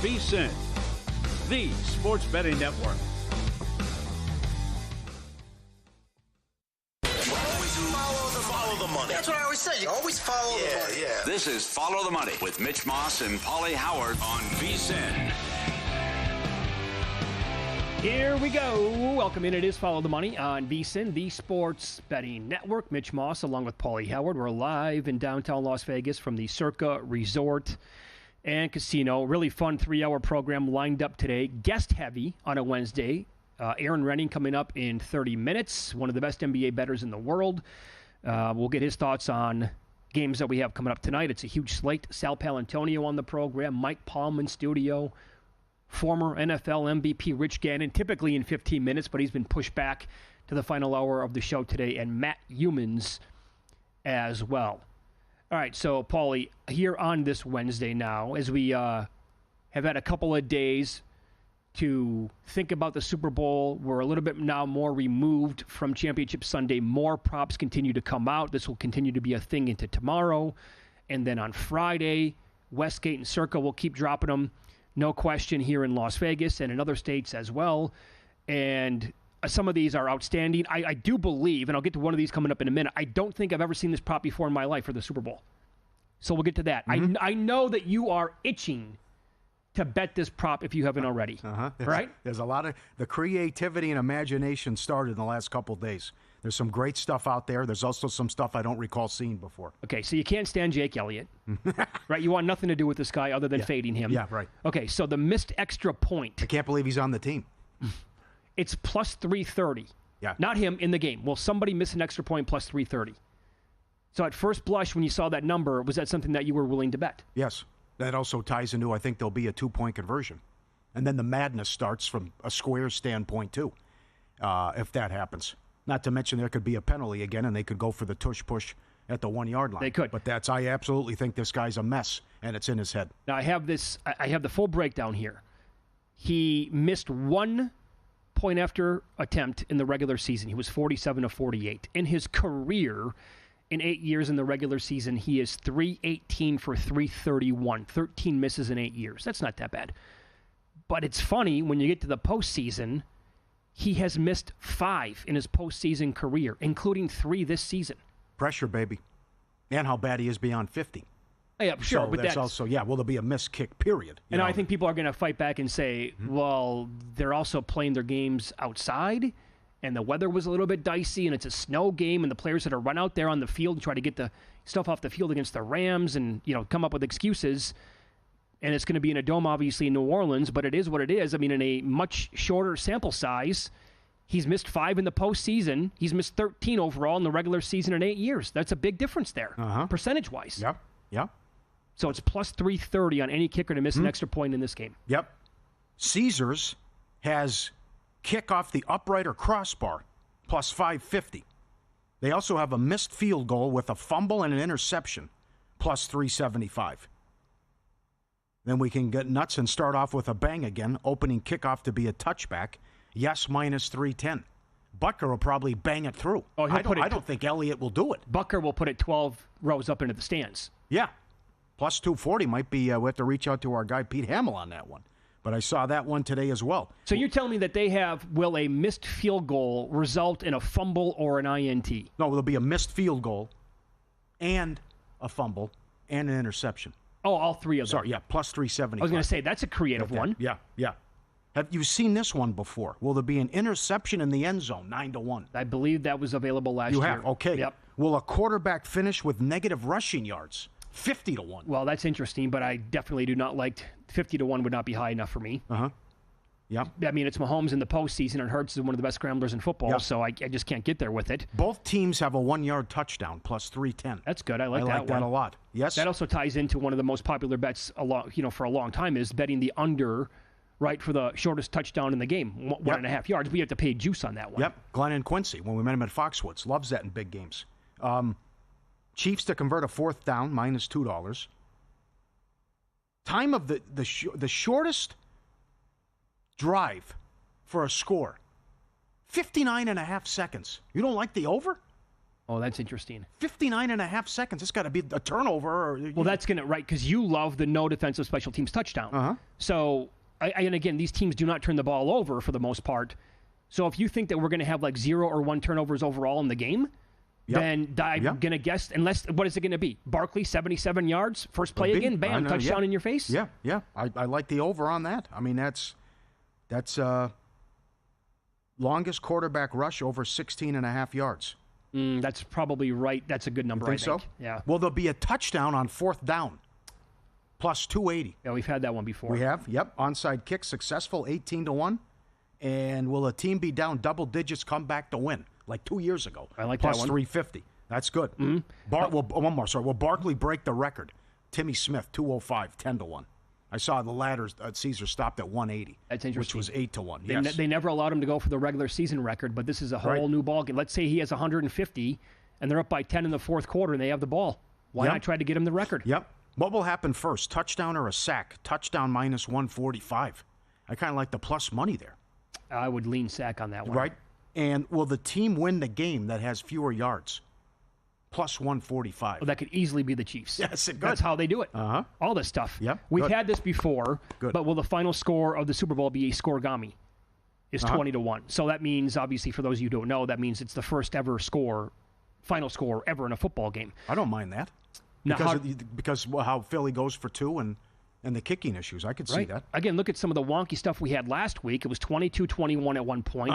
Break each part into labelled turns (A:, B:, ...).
A: VSiN, the sports betting network.
B: Follow the money.
C: That's what I always say. You always follow the money.
B: Yeah.
A: This is Follow the Money with Mitch Moss and Pauly Howard on VSiN.
D: Here we go. Welcome in. It is Follow the Money on VSiN, the sports betting network. Mitch Moss along with Pauly Howard. We're live in downtown Las Vegas from the Circa Resort and Casino. Really fun 3-hour program lined up today. Guest heavy on a Wednesday. Aaron Rening coming up in 30 minutes. One of the best NBA bettors in the world. We'll get his thoughts on games that we have coming up tonight. It's a huge slate. Sal Palantonio on the program. Mike Palm in studio. Former NFL MVP Rich Gannon, typically in 15 minutes, but he's been pushed back to the final hour of the show today, and Matt Humans as well. All right, so, Pauly, here on this Wednesday now, as we have had a couple of days to think about the Super Bowl, we're a little bit now more removed from Championship Sunday. More props continue to come out. This will continue to be a thing into tomorrow. And then on Friday, Westgate and Circa will keep dropping them. No question here in Las Vegas and in other states as well. And some of these are outstanding. I do believe, and I'll get to one of these coming up in a minute, I don't think I've ever seen this prop before in my life for the Super Bowl. So we'll get to that. Mm-hmm. I know that you are itching to bet this prop if you haven't already. Right?
E: There's a lot of the creativity and imagination started in the last couple of days. There's some great stuff out there. There's also some stuff I don't recall seeing before.
D: Okay, so you can't stand Jake Elliott, right? You want nothing to do with this guy other than fading him.
E: Yeah, right.
D: Okay, so the missed extra point.
E: I can't believe he's on the team.
D: It's plus 330.
E: Yeah.
D: Not him in the game. Will somebody miss an extra point plus 330? So at first blush, when you saw that number, was that something that you were willing to bet?
E: Yes. That also ties into, I think there'll be a 2-point conversion. And then the madness starts from a square standpoint, too, if that happens. Not to mention there could be a penalty again, and they could go for the tush-push at the 1-yard line.
D: They could.
E: But I absolutely think this guy's a mess, and it's in his head.
D: Now, I have the full breakdown here. He missed 1 point after attempt in the regular season. He was 47 of 48. In his career, in 8 years in the regular season, he is 318 for 331. 13 misses in 8 years. That's not that bad. But it's funny, when you get to the postseason, he has missed 5 in his postseason career, including 3 this season.
E: Pressure, baby. And how bad he is beyond 50.
D: Yeah, sure.
E: So
D: but
E: that's also, will there be a missed kick, period?
D: And I think people are going to fight back and say, well, they're also playing their games outside, and the weather was a little bit dicey, and it's a snow game, and the players had to run out there on the field and try to get the stuff off the field against the Rams and, come up with excuses. And it's going to be in a dome, obviously, in New Orleans, but it is what it is. I mean, in a much shorter sample size, he's missed 5 in the postseason. He's missed 13 overall in the regular season in 8 years. That's a big difference there, percentage-wise.
E: Yep.
D: So it's plus 330 on any kicker to miss an extra point in this game.
E: Yep. Caesars has kick off the upright or crossbar, plus 550. They also have a missed field goal with a fumble and an interception, plus 375. Then we can get nuts and start off with a bang again, opening kickoff to be a touchback. Yes, minus 310. Butker will probably bang it through.
D: Oh, I
E: don't think Elliott will do it.
D: Butker will put it 12 rows up into the stands.
E: Yeah. Plus 240 might be, we have to reach out to our guy Pete Hamill on that one. But I saw that one today as well.
D: So you're telling me that will a missed field goal result in a fumble or an INT?
E: No, there'll be a missed field goal and a fumble and an interception.
D: Oh, all 3 of them.
E: Sorry, yeah, plus 370.
D: I was going to say, that's a creative one.
E: Yeah. Have you seen this one before? Will there be an interception in the end zone, 9-1?
D: I believe that was available last year.
E: You have? Okay.
D: Yep.
E: Will a quarterback finish with negative rushing yards? 50-1.
D: Well, that's interesting, but I definitely do not like 50-1 would not be high enough for me.
E: Yeah.
D: I mean, it's Mahomes in the postseason, and Hurts is one of the best scramblers in football, so I just can't get there with it.
E: Both teams have a 1-yard touchdown, plus 310.
D: That's good. I like that
E: a lot. Yes.
D: That also ties into one of the most popular bets for a long time is betting the under, right, for the shortest touchdown in the game, 1.5 yards. We have to pay juice on that one.
E: Yep. Glenn and Quincy, when we met him at Foxwoods, loves that in big games. Chiefs to convert a 4th down, minus $2. Time of the shortest drive for a score, 59.5 seconds. You don't like the over?
D: Oh, that's interesting.
E: 59 and a half seconds. It's got to be a turnover.
D: Well, that's going to, right, because you love the no defensive special teams touchdown.
E: Uh-huh.
D: So, and again, these teams do not turn the ball over for the most part. So if you think that we're going to have like 0 or 1 turnovers overall in the game, then I'm going to guess, what is it going to be? Barkley, 77 yards, first play again, bam, touchdown in your face?
E: Yeah. I like the over on that. I mean, that's longest quarterback rush over 16 and a half yards.
D: That's probably right. That's a good number, I think.
E: So?
D: Yeah.
E: Well, there'll be a touchdown on 4th down, plus 280.
D: Yeah, we've had that one before.
E: We have, yep. Onside kick successful, 18-1. And will a team be down double digits, come back to win, like 2 years ago?
D: I like
E: plus
D: that one.
E: 350. That's good. One more. Sorry. Will Barkley break the record? Timmy Smith, 205, 10-1. I saw the ladders at Caesar stopped at 180.
D: That's interesting.
E: Which was 8-1. Yes.
D: They never allowed him to go for the regular season record, but this is a whole new ball game. Let's say he has 150, and they're up by 10 in the fourth quarter, and they have the ball. Why not try to get him the record?
E: Yep. What will happen first, touchdown or a sack? Touchdown minus 145. I kind of like the plus money there.
D: I would lean sack on that one.
E: Right. And will the team win the game that has fewer yards? Plus 145.
D: Well, that could easily be the Chiefs.
E: Yes, good.
D: That's how they do it.
E: Uh-huh.
D: All this stuff.
E: Yep.
D: We've had this before,
E: Good.
D: But will the final score of the Super Bowl be a scoregami? Is 20-1. So that means, obviously, for those of you who don't know, that means it's the first ever final score ever in a football game.
E: I don't mind that.
D: Now,
E: Because how Philly goes for 2 and the kicking issues. I could see that.
D: Again, look at some of the wonky stuff we had last week. It was 22-21 at one point,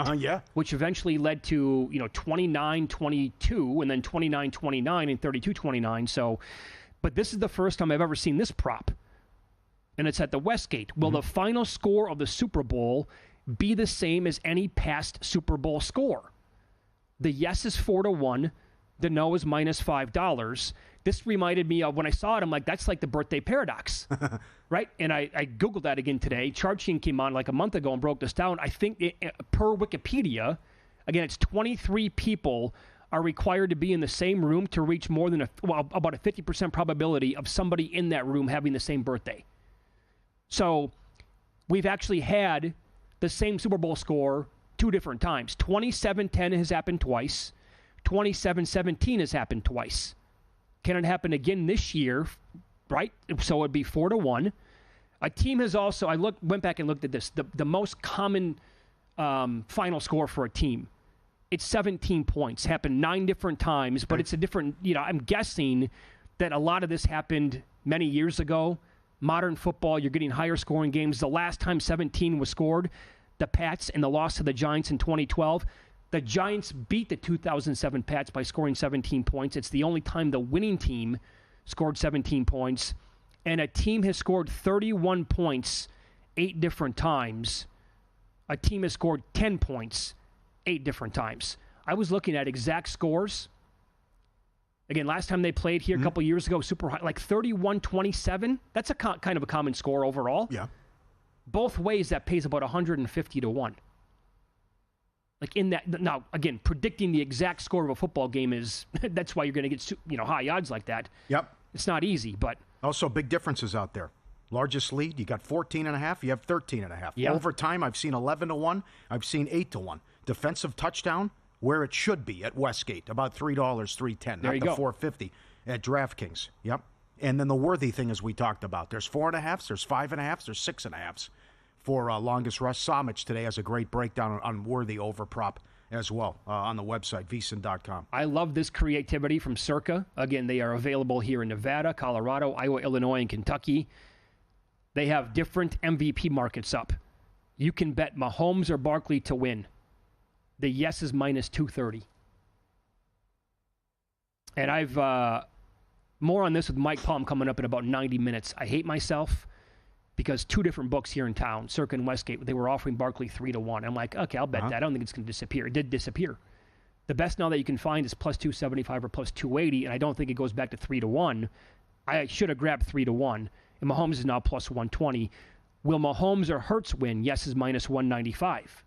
D: which eventually led to 29-22 and then 29-29 and 32-29. So, but this is the first time I've ever seen this prop, and it's at the Westgate. Will the final score of the Super Bowl be the same as any past Super Bowl score? The yes is 4-1. The no is minus $5. This reminded me of when I saw it, I'm like, that's like the birthday paradox, right? And I Googled that again today. Chartsheen came on like a month ago and broke this down. I think per Wikipedia, again, it's 23 people are required to be in the same room to reach more than about a 50% probability of somebody in that room having the same birthday. So we've actually had the same Super Bowl score 2 different times. 27-10 has happened twice. 27-17 has happened twice. Can it happen again this year? Right? So it'd be 4-1. A team has also, went back and looked at this, the most common final score for a team. It's 17 points. Happened 9 different times, but it's a different, I'm guessing that a lot of this happened many years ago. Modern football, you're getting higher scoring games. The last time 17 was scored, the Pats and the loss to the Giants in 2012, the Giants beat the 2007 Pats by scoring 17 points. It's the only time the winning team scored 17 points. And a team has scored 31 points 8 different times. A team has scored 10 points 8 different times. I was looking at exact scores. Again, last time they played here a couple years ago, super high, like 31-27. That's a kind of a common score overall.
E: Yeah.
D: Both ways, that pays about 150-1. Like in that, now again, predicting the exact score of a football game is, that's why you're going to get high odds like that.
E: Yep.
D: It's not easy, but.
E: Also big differences out there. Largest lead, you got 14.5, you have 13.5.
D: Yeah.
E: Overtime, I've seen 11-1, I've seen 8-1. Defensive touchdown, where it should be at Westgate, about $3, $3.10,
D: there
E: not
D: you
E: the
D: go.
E: $4.50 at DraftKings. Yep. And then the worthy thing, as we talked about, there's 4.5s, there's 5.5s, there's 6.5s. For longest rush. Samich today has a great breakdown on worthy over prop as well on the website, VSiN.com.
D: I love this creativity from Circa. Again, they are available here in Nevada, Colorado, Iowa, Illinois, and Kentucky. They have different MVP markets up. You can bet Mahomes or Barkley to win. The yes is minus 230. And I've more on this with Mike Palm coming up in about 90 minutes. I hate myself. Because 2 different books here in town, Circa and Westgate, they were offering Barkley 3-1. I'm like, okay, I'll bet that. I don't think it's going to disappear. It did disappear. The best now that you can find is plus 275 or plus 280, and I don't think it goes back to 3-1. I should have grabbed 3-1, and Mahomes is now plus 120. Will Mahomes or Hurts win? Yes is minus 195.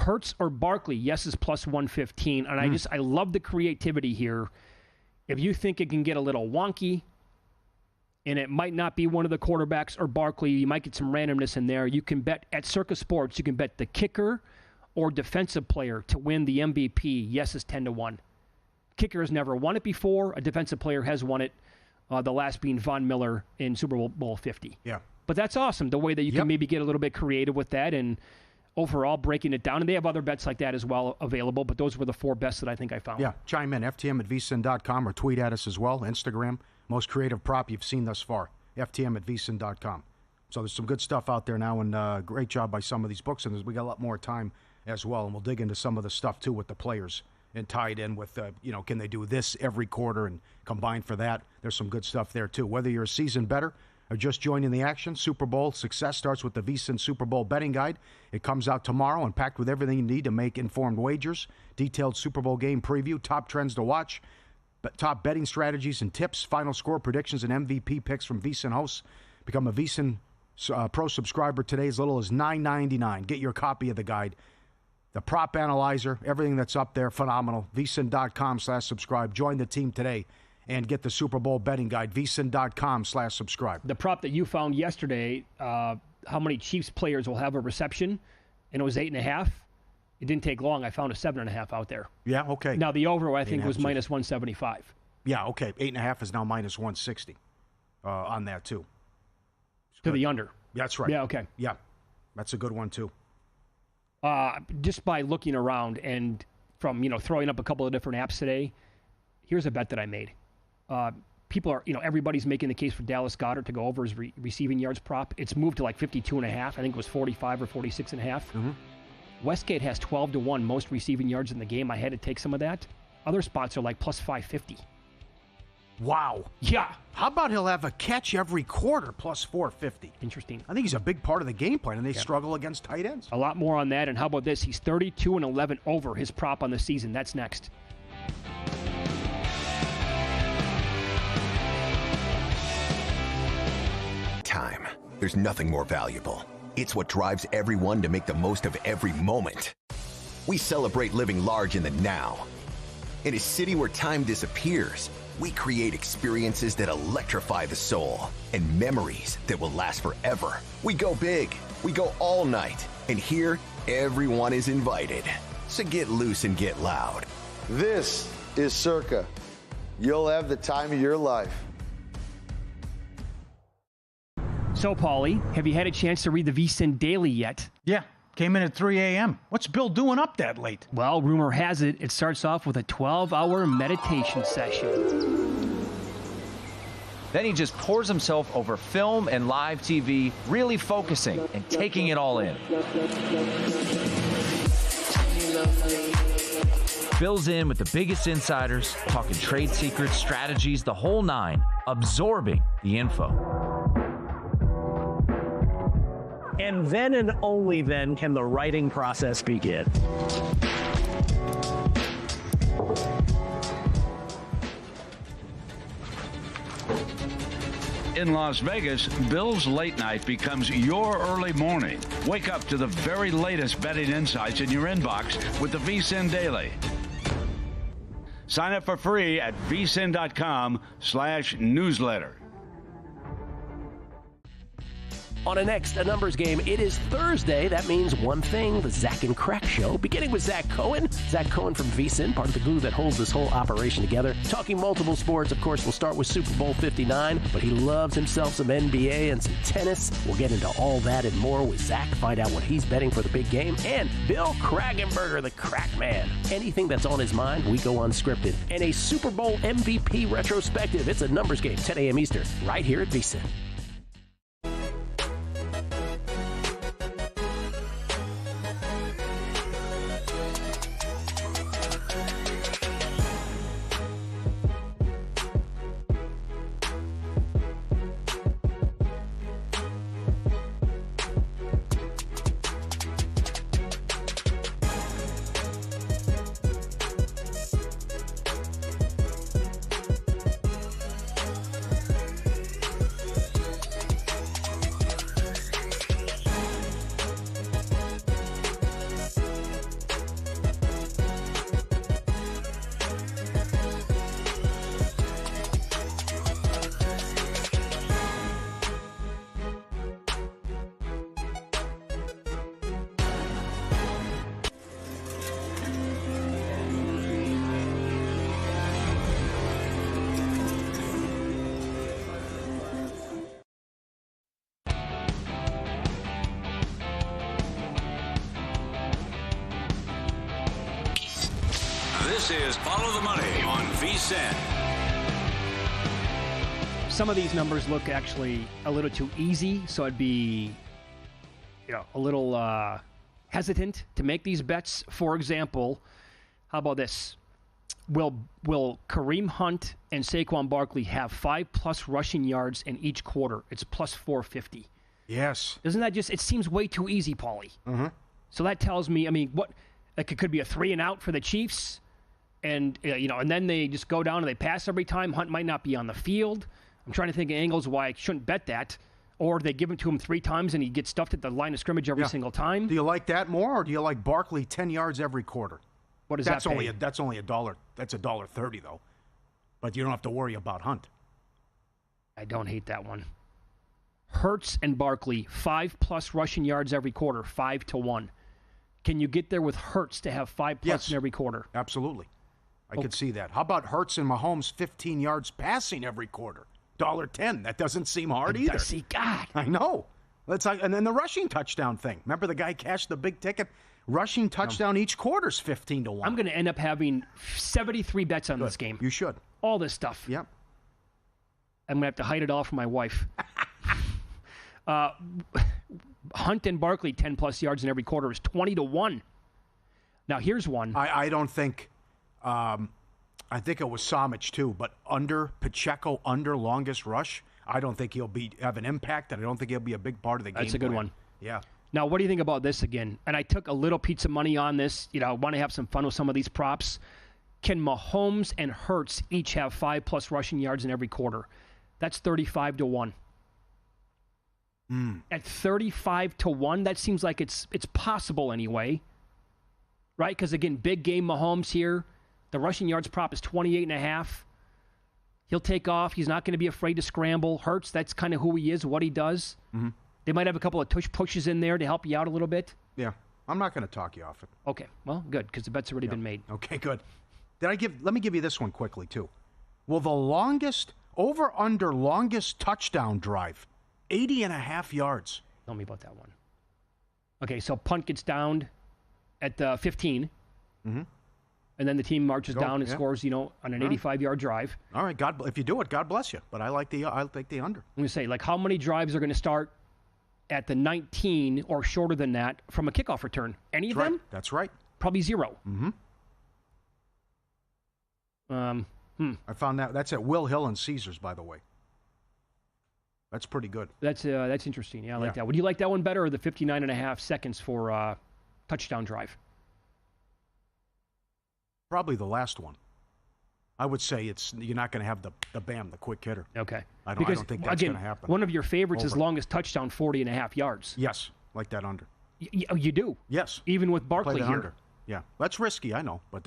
D: Hurts or Barkley? Yes is plus 115, and I love the creativity here. If you think it can get a little wonky, and it might not be one of the quarterbacks or Barkley, you might get some randomness in there. You can bet at Circa Sports, you can bet the kicker or defensive player to win the MVP, yes, is 10-1. Kicker has never won it before. A defensive player has won it, the last being Von Miller in Super Bowl 50.
E: Yeah.
D: But that's awesome, the way that you can maybe get a little bit creative with that and overall breaking it down. And they have other bets like that as well available, but those were the 4 best that I think I found.
E: Yeah, chime in, ftm@vsin.com, or tweet at us as well, Instagram. Most creative prop you've seen thus far, ftm@vsin.com. So there's some good stuff out there now, and great job by some of these books, and we got a lot more time as well, and we'll dig into some of the stuff, too, with the players and tie it in with, can they do this every quarter and combine for that? There's some good stuff there, too. Whether you're a seasoned bettor or just joining the action, Super Bowl success starts with the VSiN Super Bowl betting guide. It comes out tomorrow and packed with everything you need to make informed wagers, detailed Super Bowl game preview, top trends to watch, top betting strategies and tips, final score predictions, and MVP picks from VSiN hosts. Become a VSiN Pro subscriber today as little as $9.99. Get your copy of the guide. The prop analyzer, everything that's up there, phenomenal. VSiN.com/subscribe. Join the team today and get the Super Bowl betting guide. VSiN.com/subscribe.
D: The prop that you found yesterday, how many Chiefs players will have a reception, and it was 8.5. It didn't take long. I found a 7.5 out there.
E: Yeah, okay.
D: Now, the over, I think, was
E: Chiefs.
D: minus 175.
E: Yeah, okay. 8.5 is now minus 160 on that, too.
D: To the under.
E: That's right.
D: Yeah, okay.
E: Yeah, that's a good one, too.
D: Just by looking around and from, throwing up a couple of different apps today, here's a bet that I made. People are, everybody's making the case for Dallas Goedert to go over his receiving yards prop. It's moved to like 52.5. I think it was 45 or 46.5. Mm-hmm. Westgate has 12-1 most receiving yards in the game. I had to take some of that. Other spots are like plus 550.
E: Wow.
D: Yeah.
E: How about he'll have a catch every quarter plus 450?
D: Interesting.
E: I think he's a big part of the game plan, and they struggle against tight ends.
D: A lot more on that. And how about this? He's 32-11 over his prop on the season. That's next.
B: Time. There's nothing more valuable. It's what drives everyone to make the most of every moment. We celebrate living large in the now. In a city where time disappears, we create experiences that electrify the soul and memories that will last forever. We go big, we go all night, and here, everyone is invited. So get loose and get loud.
F: This is Circa. You'll have the time of your life.
D: So, Pauly, have you had a chance to read the VSiN Daily yet?
E: Yeah, came in at 3 a.m. What's Bill doing up that late?
D: Well, rumor has it, it starts off with a 12-hour meditation session.
G: Then he just pours himself over film and live TV, really focusing and taking it all in. Bill's in with the biggest insiders, talking trade secrets, strategies, the whole nine, absorbing the info.
H: And then and only then can the writing process begin.
I: In Las Vegas, Bill's late night becomes your early morning. Wake up to the very latest betting insights in your inbox with the VSiN Daily. Sign up for free at vsin.com/newsletter.
J: On a numbers game, it is Thursday. That means one thing, the Zach and Crack Show, beginning with Zach Cohen. Zach Cohen from VSiN, part of the glue that holds this whole operation together. Talking multiple sports, of course, we'll start with Super Bowl 59, but he loves himself some NBA and some tennis. We'll get into all that and more with Zach, find out what he's betting for the big game. And Bill Kragenberger, the Crack Man. Anything that's on his mind, we go unscripted. And a Super Bowl MVP retrospective. It's a numbers game, 10 a.m. Eastern, right here at VSiN.
A: This is Follow the Money on VSiN.
D: Some of these numbers look actually a little too easy, so I'd be a little hesitant to make these bets. For example, how about this? Will Kareem Hunt and Saquon Barkley have 5+ rushing yards in each quarter? It's plus 450.
E: Yes.
D: Doesn't that it seems way too easy, Pauly? Mm-hmm. So that tells me, what? Like it could be a 3 and out for the Chiefs, and and then they just go down and they pass every time. Hunt might not be on the field. I'm trying to think of angles why I shouldn't bet that. Or they give it to him 3 times and he gets stuffed at the line of scrimmage every single time.
E: Do you like that more, or do you like Barkley 10 yards every quarter?
D: What does
E: that's
D: that
E: only
D: pay?
E: That's only $1. That's $1.30 though, but you don't have to worry about Hunt.
D: I don't hate that one. Hurts and Barkley 5+ rushing yards every quarter, 5-1. Can you get there with Hurts to have 5+ in every quarter?
E: Absolutely, I could see that. How about Hurts and Mahomes 15 yards passing every quarter? $1.10. That doesn't seem hard either.
D: See, God,
E: I know. And then the rushing touchdown thing. Remember the guy cashed the big ticket? Rushing touchdown each quarter is 15-1.
D: I'm going to end up having 73 bets on this game.
E: You should.
D: All this stuff.
E: Yep.
D: I'm going to have to hide it all from my wife. Hunt and Barkley 10+ yards in every quarter is 20-1. Now here's one.
E: I don't think. I think it was Samich too, but under Pacheco under longest rush. I don't think he'll have an impact, and I don't think he'll be a big part of the game.
D: That's a good one.
E: Yeah.
D: Now, what do you think about this again? And I took a little pizza money on this. I want to have some fun with some of these props. Can Mahomes and Hurts each have 5+ rushing yards in every quarter? That's 35-1. At 35-1, that seems like it's possible anyway, right? Because again, big game Mahomes here. The rushing yards prop is 28.5. He'll take off. He's not going to be afraid to scramble. Hurts, that's kind of who he is, what he does. Mm-hmm. They might have a couple of tush pushes in there to help you out a little bit.
E: Yeah, I'm not going to talk you off it.
D: Okay, well, good, because the bet's already been made.
E: Okay, good. Let me give you this one quickly too. Will the longest touchdown drive, 80.5 yards?
D: Tell me about that one. Okay, so punt gets downed at 15. Mm-hmm. And then the team marches down and scores, on an 85-yard drive.
E: All right, if you do it, God bless you. But I'll take the under.
D: I'm going to say, how many drives are going to start at the 19 or shorter than that from a kickoff return? Any of them?
E: That's right.
D: Probably 0.
E: Mm-hmm. I found that. That's at Will Hill and Caesars, by the way. That's pretty good.
D: That's interesting. Yeah, I like that. Would you like that one better, or the 59.5 seconds for touchdown drive?
E: Probably the last one. I would say you're not going to have the quick hitter.
D: Okay.
E: I don't think that's going to happen.
D: One of your favorites is longest touchdown, 40.5 yards.
E: Yes, like that under.
D: You do?
E: Yes.
D: Even with Barkley here.
E: Under. Yeah, that's risky, I know, but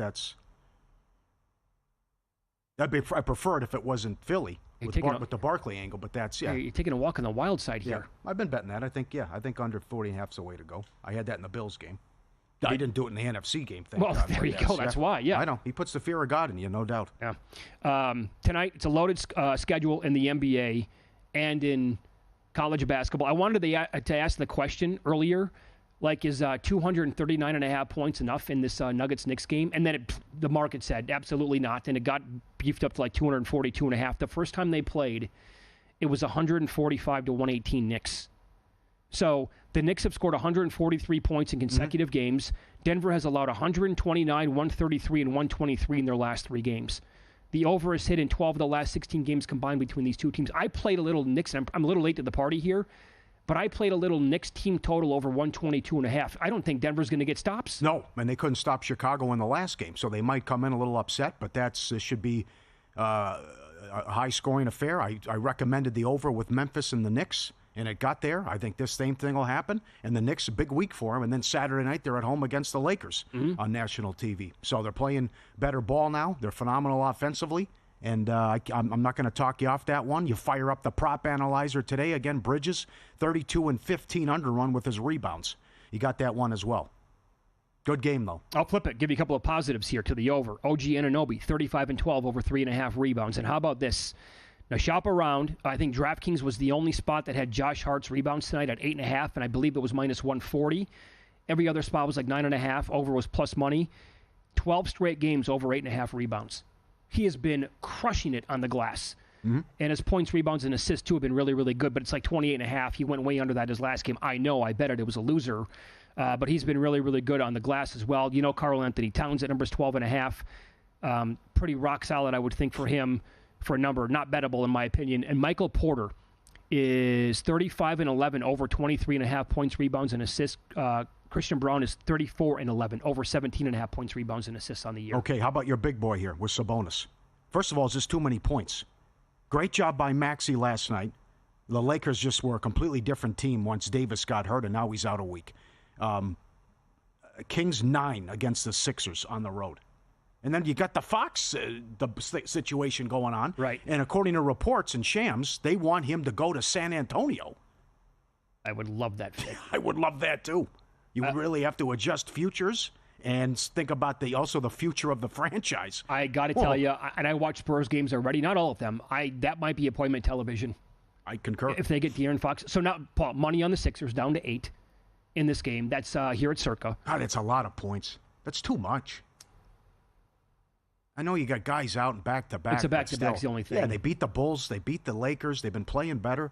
E: I prefer it if it wasn't Philly with the Barkley angle, but
D: you're taking a walk on the wild side here.
E: Yeah. I've been betting that. I think under 40.5 is the way to go. I had that in the Bills game. He didn't do it in the NFC game thing.
D: Well, there you go. That's why,
E: I know. He puts the fear of God in you, no doubt.
D: Yeah. Tonight, it's a loaded schedule in the NBA and in college basketball. I wanted to ask the question earlier, is 239.5 points enough in this Nuggets-Knicks game? And then the market said absolutely not, and it got beefed up to 242.5. The first time they played, it was 145 to 118 Knicks. So the Knicks have scored 143 points in consecutive games. Denver has allowed 129, 133, and 123 in their last 3 games. The over is hit in 12 of the last 16 games combined between these two teams. I played a little Knicks, and I'm a little late to the party here, but I played a little Knicks team total over 122.5. I don't think Denver's going to get stops.
E: No, and they couldn't stop Chicago in the last game, so they might come in a little upset, but this should be a high-scoring affair. I recommended the over with Memphis and the Knicks, and it got there. I think this same thing will happen, and the Knicks, a big week for them, and then Saturday night they're at home against the Lakers on national TV. So they're playing better ball now. They're phenomenal offensively, and I'm not going to talk you off that one. You fire up the prop analyzer today. Again, Bridges, 32 and 15 under run with his rebounds. You got that one as well. Good game, though.
D: I'll flip it. Give you a couple of positives here to the over. OG Anunoby, 35 and 12 over 3.5 rebounds. And how about this? Now, shop around. I think DraftKings was the only spot that had Josh Hart's rebounds tonight at 8.5, and I believe it was minus 140. Every other spot was 9.5. Over was plus money. 12 straight games over 8.5 rebounds. He has been crushing it on the glass. And his points, rebounds, and assists, too, have been really, really good. But it's like 28.5. He went way under that his last game. I know. I bet it was a loser. But he's been really, really good on the glass as well. You know, Karl Anthony Towns at numbers 12.5. Pretty rock solid, I would think, for him for a number. Not bettable, in my opinion. And Michael Porter is 35-11 over 23.5 points, rebounds, and assists. Christian Braun is 34-11 over 17.5 points, rebounds, and assists on the year.
E: Okay, how about your big boy here with Sabonis? First of all, it's just too many points. Great job by Maxey last night. The Lakers just were a completely different team once Davis got hurt, and now he's out a week. Kings 9 against the Sixers on the road. And then you got the Fox situation going on.
D: Right.
E: And according to reports and Shams, they want him to go to San Antonio.
D: I would love that fit.
E: I would love that, too. You really have to adjust futures and think about also the future of the franchise.
D: I got to tell you, and I watch Spurs games already, not all of them. That might be appointment television.
E: I concur.
D: If they get De'Aaron Fox. So now, Paul, money on the Sixers down to 8 in this game. That's here at Circa.
E: God, it's a lot of points. That's too much. I know you got guys out and back-to-back.
D: It's a back-to-back, the only thing.
E: Yeah, they beat the Bulls. They beat the Lakers. They've been playing better.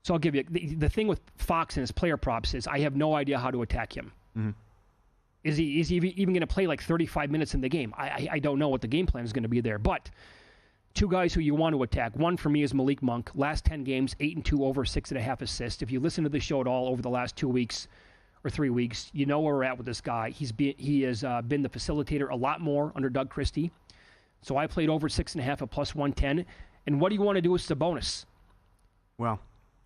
D: So I'll give you, the thing with Fox and his player props is I have no idea how to attack him.
E: Mm-hmm.
D: Is he even going to play like 35 minutes in the game? I don't know what the game plan is going to be there. But two guys who you want to attack. One for me is Malik Monk. Last 10 games, 8-2 over 6.5 assists. If you listen to the show at all over the last 2 weeks or 3 weeks, you know where we're at with this guy. He has been the facilitator a lot more under Doug Christie. So I played over 6.5 at plus 110. And what do you want to do with Sabonis?
E: Well,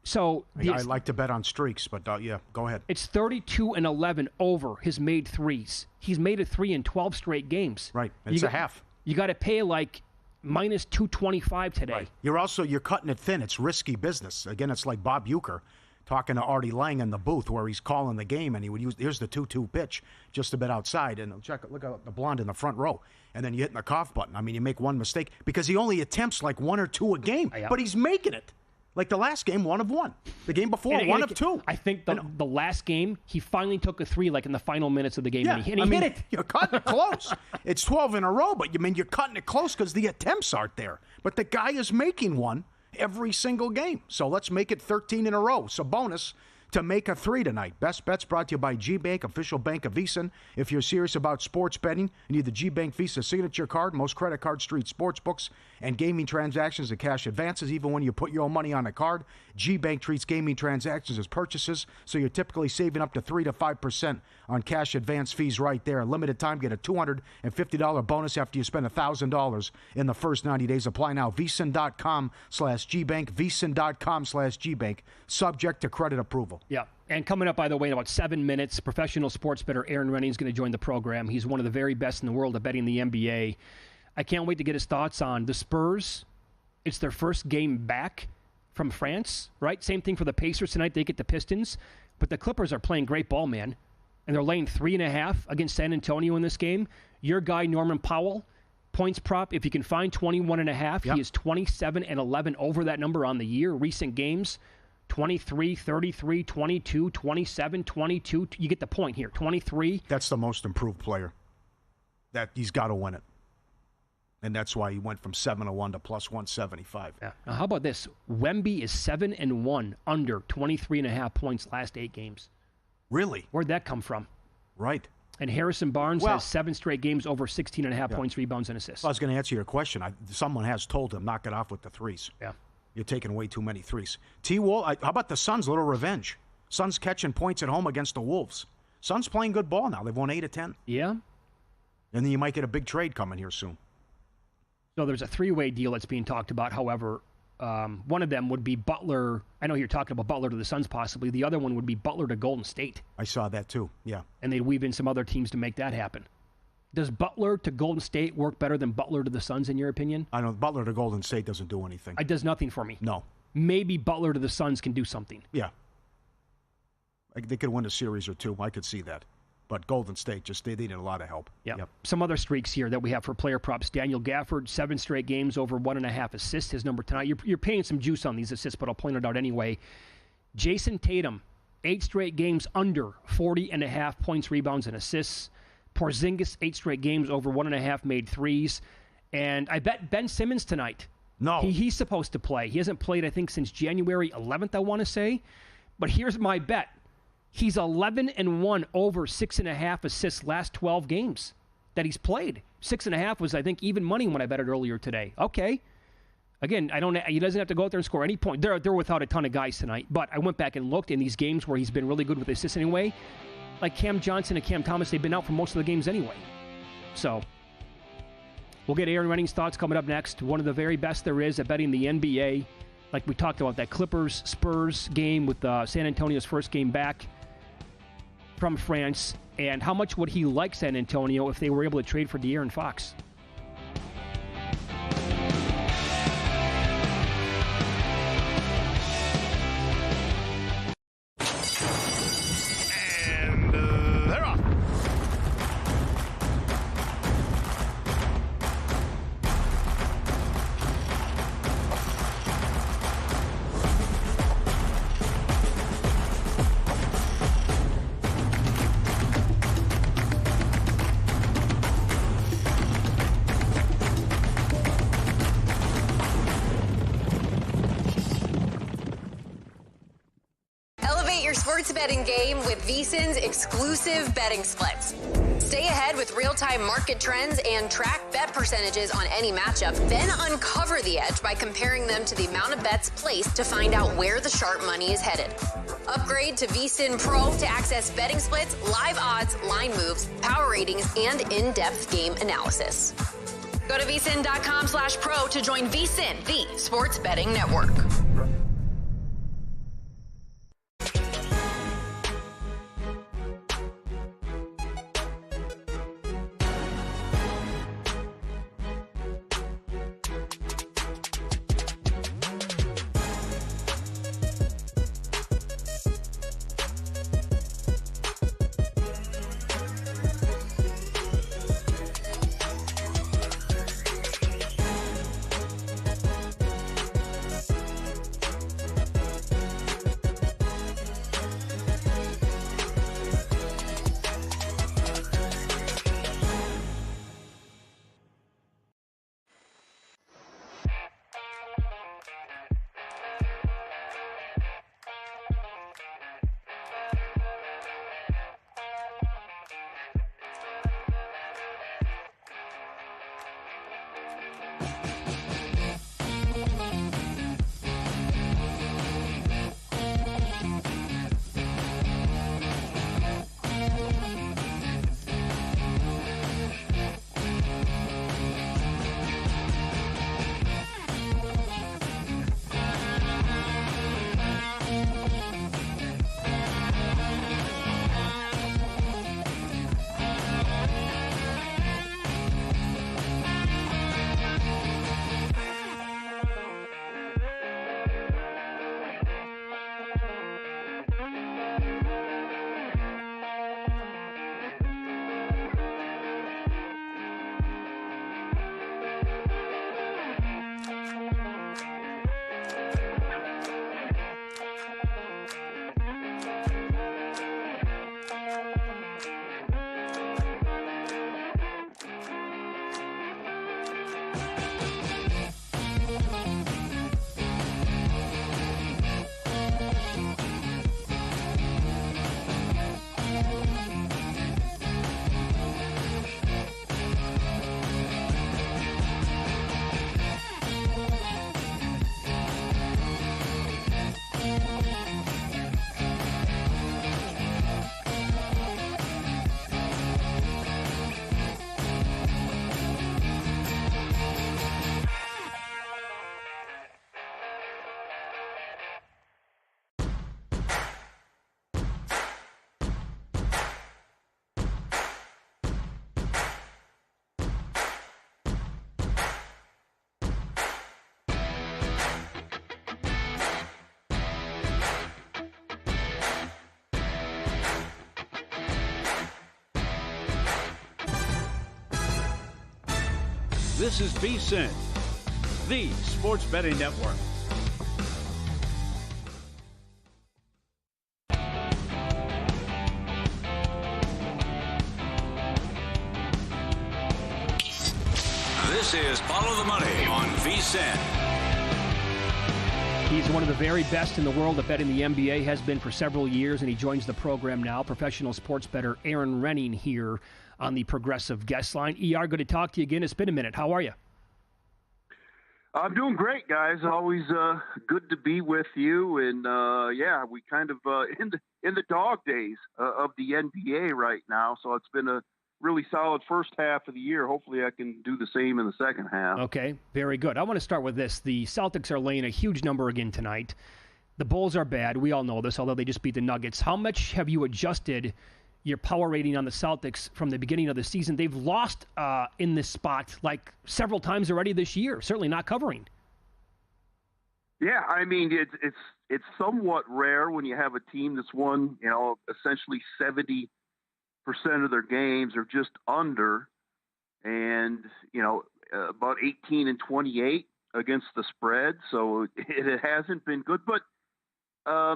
D: so
E: I like to bet on streaks, but yeah, go ahead.
D: It's 32-11 over his made threes. He's made a 3 in 12 straight games.
E: Right, it's a half.
D: You got to pay like minus 225 today.
E: Right. You're cutting it thin. It's risky business. Again, it's like Bob Uecker talking to Artie Lang in the booth where he's calling the game, and he would use, here's the 2-2 pitch just a bit outside, and look at the blonde in the front row, and then you hit the cough button. I mean, you make one mistake because he only attempts like 1 or 2 a game, but he's making it. Like the last game, 1 of 1. The game before, 1 of 2.
D: I think the last game, he finally took a 3 like in the final minutes of the game, and he hit it.
E: You're cutting it close. It's 12 in a row, but you're cutting it close because the attempts aren't there. But the guy is making one every single game. So let's make it 13 in a row. Sabonis to make a 3 tonight. Best Bets brought to you by G-Bank, official bank of VSiN. If you're serious about sports betting, you need the G-Bank Visa Signature Card. Most credit card street sports books and gaming transactions and cash advances, even when you put your own money on a card. G-Bank treats gaming transactions as purchases, so you're typically saving up to 3 to 5% on cash advance fees right there. Limited time, get a $250 bonus after you spend $1,000 in the first 90 days. Apply now. VSiN.com/GBank. VSiN.com/GBank. Subject to credit approval.
D: Yeah. And coming up, by the way, in about 7 minutes, professional sports bettor Aaron Rening is going to join the program. He's one of the very best in the world at betting the NBA. I can't wait to get his thoughts on the Spurs. It's their first game back from France, right? Same thing for the Pacers tonight. They get the Pistons. But the Clippers are playing great ball, man. And they're laying 3.5 against San Antonio in this game. Your guy, Norman Powell, points prop, if you can find 21.5, he is 27-11 over that number on the year. Recent games, 23, 33, 22, 27, 22. You get the point here. 23.
E: That's the most improved player. That he's got to win it. And that's why he went from 7-1 to plus 175.
D: Yeah. Now, how about this? Wemby is 7-1 under 23.5 points last 8 games.
E: Really?
D: Where'd that come from?
E: Right.
D: And Harrison Barnes has 7 straight games over 16.5 points, rebounds, and assists.
E: Well, I was going to answer your question. Someone has told him, knock it off with the threes.
D: Yeah.
E: You're taking way too many threes. T-Wall, how about the Suns' little revenge? Suns catching points at home against the Wolves. Suns playing good ball now. They've won 8 of 10.
D: Yeah.
E: And then you might get a big trade coming here soon.
D: So there's a 3-way deal that's being talked about. However, one of them would be Butler. I know you're talking about Butler to the Suns possibly. The other one would be Butler to Golden State.
E: I saw that too, yeah.
D: And they'd weave in some other teams to make that happen. Does Butler to Golden State work better than Butler to the Suns, in your opinion?
E: I know Butler to Golden State doesn't do anything.
D: It does nothing for me.
E: No.
D: Maybe Butler to the Suns can do something.
E: Yeah. They could win a series or 2. I could see that. But Golden State, they needed a lot of help.
D: Yeah. Yep. Some other streaks here that we have for player props. Daniel Gafford, 7 straight games over 1.5 assists. His number tonight. You're paying some juice on these assists, but I'll point it out anyway. Jason Tatum, 8 straight games under 40.5 points, rebounds, and assists. Porzingis, 8 straight games over 1.5 made threes. And I bet Ben Simmons tonight.
E: No.
D: He's supposed to play. He hasn't played, I think, since January 11th, I want to say. But here's my bet. He's 11-1 over 6.5 assists last 12 games that he's played. 6.5 was, I think, even money when I bet it earlier today. Okay. Again, he doesn't have to go out there and score any point. They're without a ton of guys tonight. But I went back and looked in these games where he's been really good with assists anyway. Like Cam Johnson and Cam Thomas, they've been out for most of the games anyway. So we'll get Aaron Rening's thoughts coming up next. One of the very best there is at betting the NBA. Like we talked about, that Clippers-Spurs game with San Antonio's first game back from France. And how much would he like San Antonio if they were able to trade for De'Aaron Fox?
K: Betting game with VSiN's exclusive betting splits. Stay ahead with real-time market trends and track bet percentages on any matchup, then uncover the edge by comparing them to the amount of bets placed to find out where the sharp money is headed. Upgrade to VSiN Pro to access betting splits, live odds, line moves, power ratings, and in-depth game analysis. Go to vsin.com/pro to join VSiN, the sports betting network.
I: This is VSiN, the sports betting network.
A: This is Follow the Money on VSiN.
D: He's one of the very best in the world at betting the NBA, has been for several years, and he joins the program now. Professional sports bettor Aaron Rening here on the Progressive Guest Line. ER, good to talk to you again. It's been a minute. How are you?
L: I'm doing great, guys. Always good to be with you. And yeah, we kind of in the dog days of the NBA right now. So it's been a really solid first half of the year. Hopefully I can do the same in the second half.
D: Okay, very good. I want to start with this. The Celtics are laying a huge number again tonight. The Bulls are bad. We all know this, although they just beat the Nuggets. How much have you adjusted your power rating on the Celtics from the beginning of the season? They've lost in this spot like several times already this year, certainly not covering.
L: Yeah, I mean, it's somewhat rare when you have a team that's won, essentially 70% of their games are just under, and about 18-28 against the spread. So it hasn't been good, but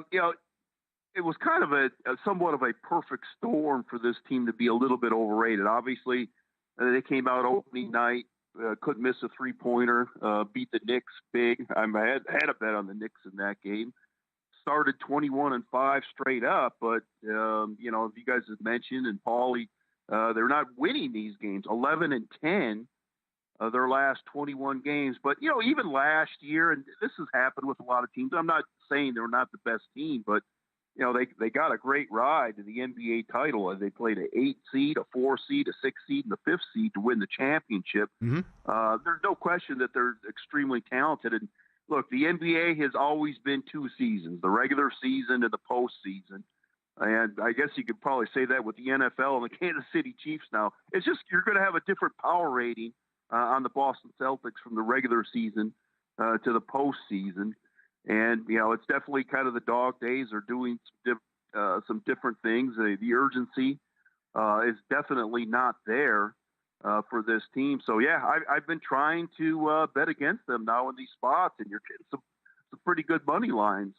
L: it was kind of a somewhat of a perfect storm for this team to be a little bit overrated. Obviously, they came out opening night, couldn't miss a three-pointer, beat the Knicks big. I had a bet on the Knicks in that game. Started 21-5 straight up, but if you guys have mentioned, and Pauly, they're not winning these games. 11-10 their last 21 games. But even last year, and this has happened with a lot of teams. I'm not saying they're not the best team, but they got a great ride to the NBA title. They played an 8 seed, a 4 seed, a 6 seed, and a 5th seed to win the championship.
E: Mm-hmm.
L: There's no question that they're extremely talented. And look, the NBA has always been 2 seasons, the regular season and the postseason. And I guess you could probably say that with the NFL and the Kansas City Chiefs now. It's just you're going to have a different power rating on the Boston Celtics from the regular season to the postseason. And, it's definitely kind of the dog days are doing some different things. The urgency is definitely not there for this team. So, yeah, I've been trying to bet against them now in these spots, and you're getting some pretty good money lines.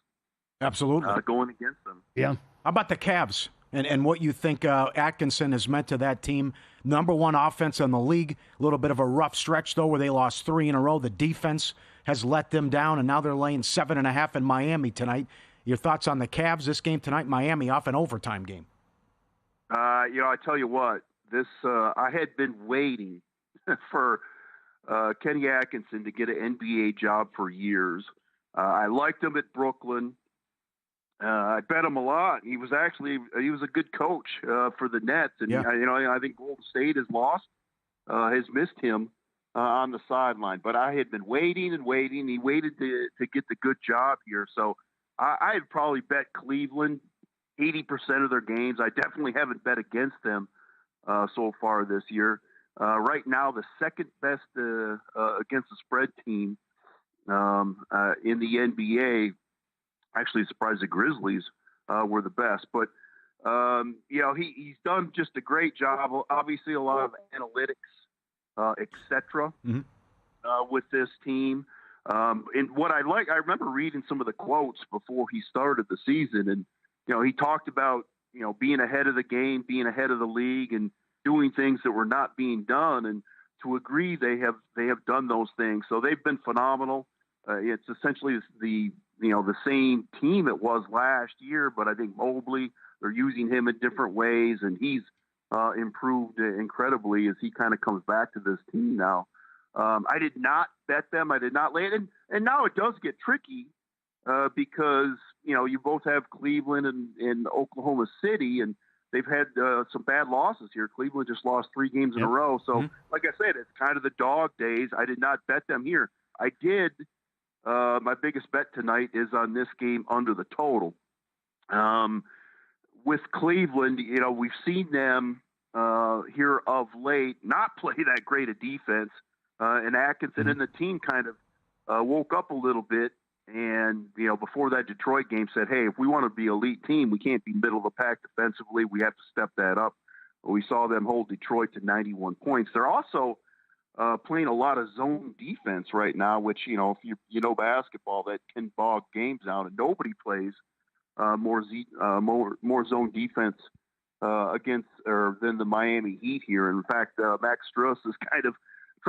E: Absolutely.
L: Going against them.
D: Yeah.
E: How about the Cavs and what you think Atkinson has meant to that team? Number 1 offense in the league. A little bit of a rough stretch, though, where they lost 3 in a row. The defense has let them down, and now they're laying 7.5 in Miami tonight. Your thoughts on the Cavs, this game tonight? Miami off an overtime game.
L: I tell you what, I had been waiting for Kenny Atkinson to get an NBA job for years. I liked him at Brooklyn. I bet him a lot. He was a good coach for the Nets, and
E: yeah.
L: I think Golden State has missed him on the sideline. But I had been waiting and waiting. He waited to get the good job here, so I had probably bet Cleveland 80% of their games. I definitely haven't bet against them so far this year. Right now, the second best against the spread team in the NBA. Actually, surprised the Grizzlies were the best. But, he's done just a great job. Obviously, a lot of analytics, et cetera, with this team. And what I remember reading some of the quotes before he started the season. And, he talked about, being ahead of the game, being ahead of the league, and doing things that were not being done. And to agree, they have done those things. So they've been phenomenal. It's essentially the same team it was last year, but I think Mobley, they're using him in different ways, and he's improved incredibly as he kind of comes back to this team now. I did not bet them. I did not lay it. And now it does get tricky because, you both have Cleveland and Oklahoma City, and they've had some bad losses here. Cleveland just lost 3 games in a row. So, like I said, it's kind of the dog days. I did not bet them here. I did. My biggest bet tonight is on this game under the total. With Cleveland, we've seen them here of late not play that great a defense. And Atkinson and the team kind of woke up a little bit. And, before that Detroit game said, hey, if we want to be elite team, we can't be middle of the pack defensively. We have to step that up. We saw them hold Detroit to 91 points. They're also playing a lot of zone defense right now, which, if you know basketball, that can bog games out, and nobody plays more zone defense than the Miami Heat here. In fact, Max Strus is kind of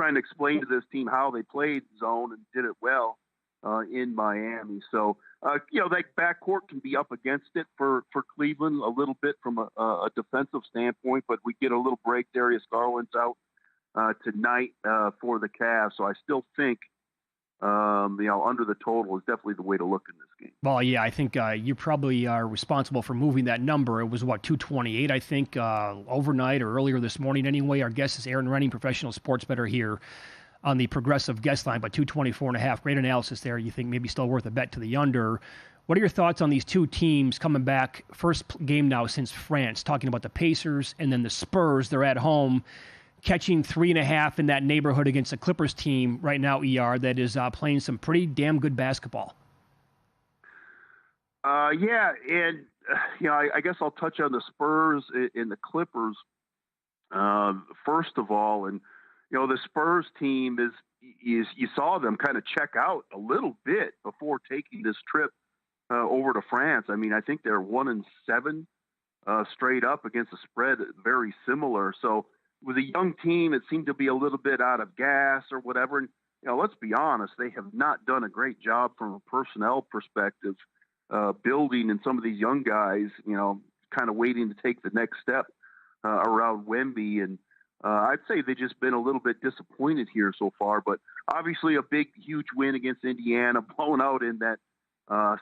L: trying to explain to this team how they played zone and did it well in Miami. So, that backcourt can be up against it for Cleveland a little bit from a defensive standpoint, but we get a little break. Darius Garland's out tonight for the Cavs. So I still think, under the total is definitely the way to look in this game.
D: Well, yeah, I think you probably are responsible for moving that number. It was, 228, I think, overnight or earlier this morning anyway. Our guest is Aaron Rening, professional sports bettor here on the Progressive guest line, but 224.5. Great analysis there. You think maybe still worth a bet to the under. What are your thoughts on these two teams coming back? First game now since France, talking about the Pacers and then the Spurs. They're at home, catching 3.5 in that neighborhood against the Clippers team right now, ER, that is playing some pretty damn good basketball.
L: Yeah, and I guess I'll touch on the Spurs and the Clippers first of all. And the Spurs team is you saw them kind of check out a little bit before taking this trip over to France. I mean, I think they're 1-7 straight up against the spread, very similar. So with a young team, it seemed to be a little bit out of gas or whatever. And let's be honest, they have not done a great job from a personnel perspective, building in some of these young guys. Kind of waiting to take the next step around Wemby. And I'd say they've just been a little bit disappointed here so far, but obviously a big, huge win against Indiana, blown out in that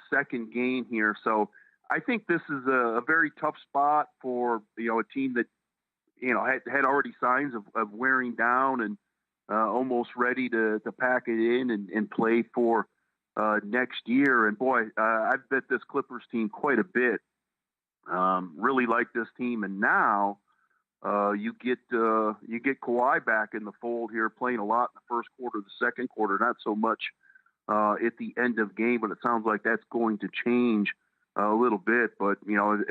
L: second game here. So I think this is a very tough spot for, a team that, had already signs of wearing down and almost ready to pack it in and play for next year. And boy, I've bet this Clippers team quite a bit. Really like this team. And now, you get Kawhi back in the fold here, playing a lot in the first quarter, the second quarter, not so much at the end of game, but it sounds like that's going to change a little bit. But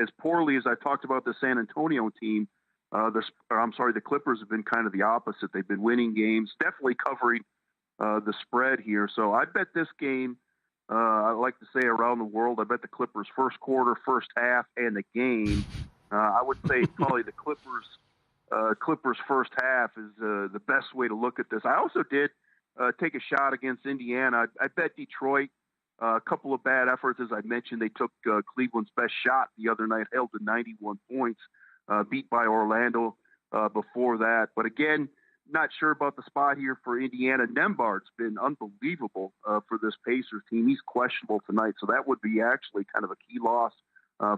L: as poorly as I talked about the San Antonio team, the Clippers have been kind of the opposite. They've been winning games, definitely covering the spread here. So I bet this game. I like to say around the world, I bet the Clippers first quarter, first half, and the game. I would say probably the Clippers first half is the best way to look at this. I also did take a shot against Indiana. I bet Detroit. A couple of bad efforts, as I mentioned. They took Cleveland's best shot the other night, held to 91 points, beat by Orlando before that. But again, not sure about the spot here for Indiana. Nembhard's been unbelievable for this Pacers team. He's questionable tonight, so that would be actually kind of a key loss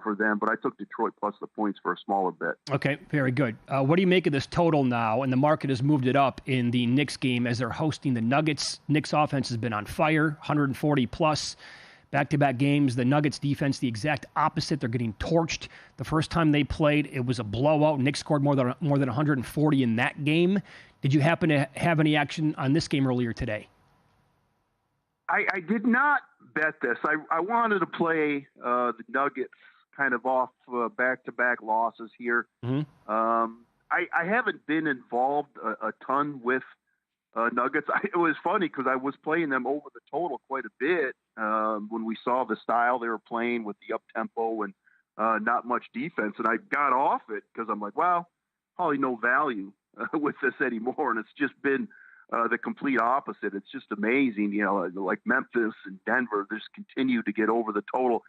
L: for them. But I took Detroit plus the points for a smaller bet.
D: Okay, very good. What do you make of this total now? And the market has moved it up in the Knicks game as they're hosting the Nuggets. Knicks offense has been on fire, 140 plus. Back-to-back games, the Nuggets defense, the exact opposite. They're getting torched. The first time they played, it was a blowout. Knicks scored more than 140 in that game. Did you happen to have any action on this game earlier today?
L: I did not bet this. I wanted to play the Nuggets kind of off back-to-back losses here.
D: Mm-hmm.
L: I haven't been involved a ton with Nuggets. It was funny because I was playing them over the total quite a bit when we saw the style they were playing with the up-tempo and not much defense. And I got off it because I'm like, well, probably no value with this anymore. And it's just been the complete opposite. It's just amazing, like Memphis and Denver just continue to get over the total.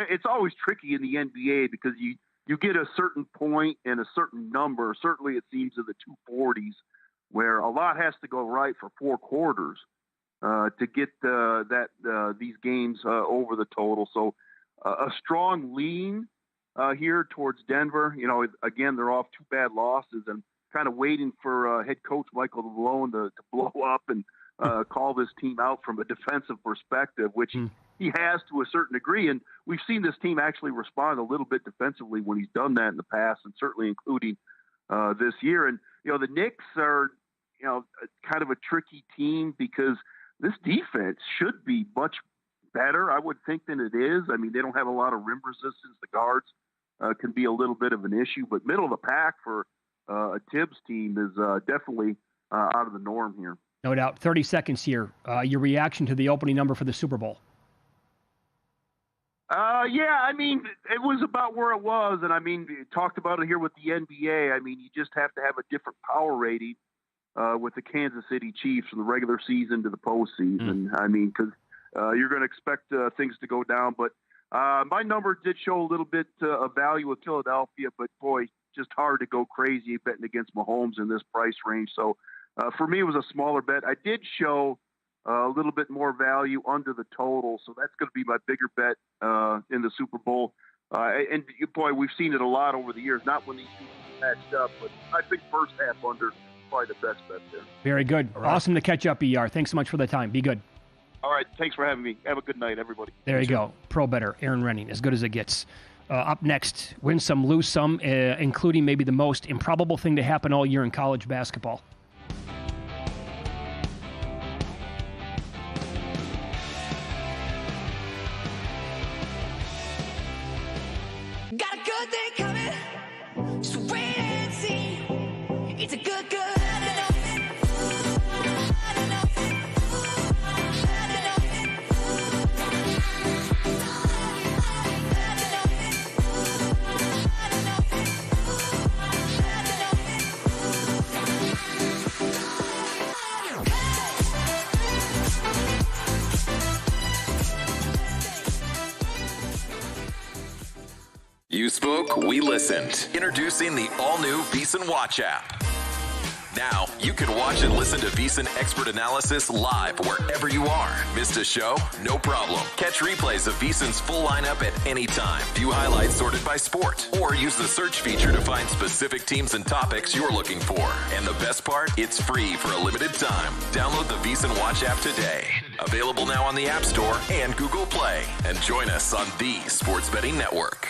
L: It's always tricky in the NBA because you get a certain point and a certain number. Certainly it seems in the 240s where a lot has to go right for four quarters to get these games over the total. So a strong lean here towards Denver. Again, they're off two bad losses and kind of waiting for head coach Michael Malone to blow up and call this team out from a defensive perspective, which he has to a certain degree. And we've seen this team actually respond a little bit defensively when he's done that in the past, and certainly including this year. And, the Knicks are, kind of a tricky team because this defense should be much better, I would think, than it is. I mean, they don't have a lot of rim resistance. The guards can be a little bit of an issue, but middle of the pack for a Tibbs team is definitely out of the norm here.
D: No doubt. 30 seconds here. Your reaction to the opening number for the Super Bowl?
L: Yeah, I mean, it was about where it was. And I mean, you talked about it here with the NBA. I mean, you just have to have a different power rating with the Kansas City Chiefs from the regular season to the postseason. I mean, because you're going to expect things to go down. But my number did show a little bit of value with Philadelphia, but boy, just hard to go crazy betting against Mahomes in this price range. So for me, it was a smaller bet. I did show a little bit more value under the total, so that's going to be my bigger bet in the Super Bowl. And boy, we've seen it a lot over the years, not when these teams matched up, but I think first half under probably the best bet there.
D: Very good. Right. Awesome to catch up, ER. Thanks so much for the time. Be good.
L: All right. Thanks for having me. Have a good night, everybody.
D: There you go. Pro better, Aaron Rening, as good as it gets. Up next, win some, lose some, including maybe the most improbable thing to happen all year in college basketball.
M: Got a good thing coming, so wait and see. It's a good, good.
N: You spoke, we listened. Introducing the all-new VSiN Watch app. Now, you can watch and listen to VSiN expert analysis live wherever you are. Missed a show? No problem. Catch replays of VSiN's full lineup at any time. View highlights sorted by sport. Or use the search feature to find specific teams and topics you're looking for. And the best part? It's free for a limited time. Download the VSiN Watch app today. Available now on the App Store and Google Play. And join us on the Sports Betting Network.